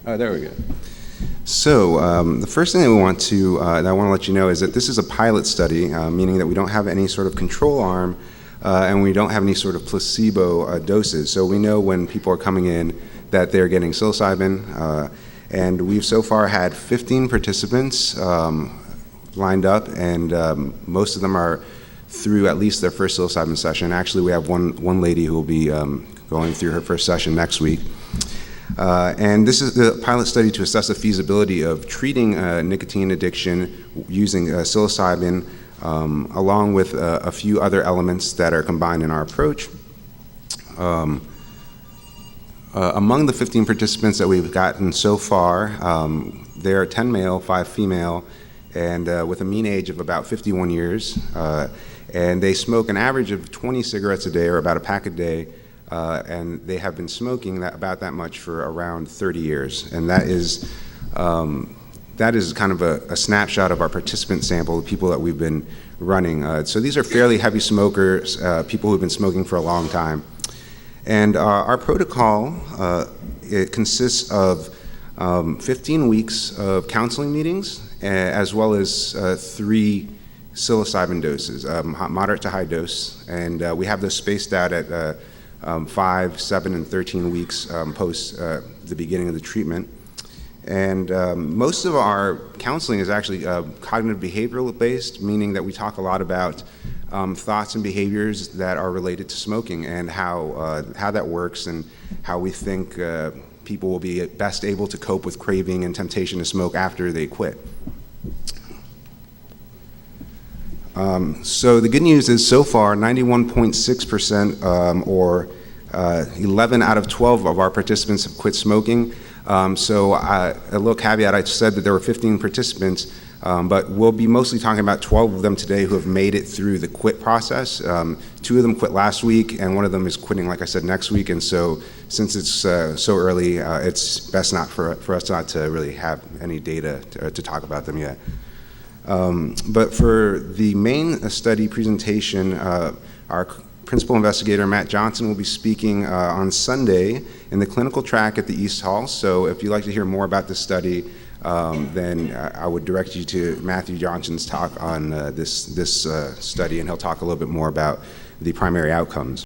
Oh, there we go. So the first thing that I want to let you know is that this is a pilot study, meaning that we don't have any sort of control arm and we don't have any sort of placebo doses. So we know when people are coming in that they're getting psilocybin, and we've so far had 15 participants lined up, and most of them are through at least their first psilocybin session. Actually, we have one lady who will be going through her first session next week. And this is the pilot study to assess the feasibility of treating nicotine addiction using psilocybin, along with a few other elements that are combined in our approach. Among the 15 participants that we've gotten so far, there are 10 male, 5 female, and with a mean age of about 51 years. And they smoke an average of 20 cigarettes a day, or about a pack a day. And they have been smoking about that much for around 30 years. And that is kind of a snapshot of our participant sample, the people that we've been running. So these are fairly heavy smokers, people who've been smoking for a long time. And our protocol, it consists of 15 weeks of counseling meetings, as well as 3 psilocybin doses, moderate to high dose. And we have those spaced out at 5, 7, and 13 weeks post the beginning of the treatment. And most of our counseling is actually cognitive behavioral based, meaning that we talk a lot about thoughts and behaviors that are related to smoking and how that works and how we think people will be best able to cope with craving and temptation to smoke after they quit. So the good news is so far 91.6% or 11 out of 12 of our participants have quit smoking. So a little caveat, I said that there were 15 participants, but we'll be mostly talking about 12 of them today who have made it through the quit process. 2 of them quit last week, and 1 of them is quitting, like I said, next week. And so since it's so early, it's best not for us not to really have any data to talk about them yet. But for the main study presentation, our principal investigator, Matt Johnson, will be speaking on Sunday in the clinical track at the East Hall. So if you'd like to hear more about this study, then I would direct you to Matthew Johnson's talk on this study, and he'll talk a little bit more about the primary outcomes.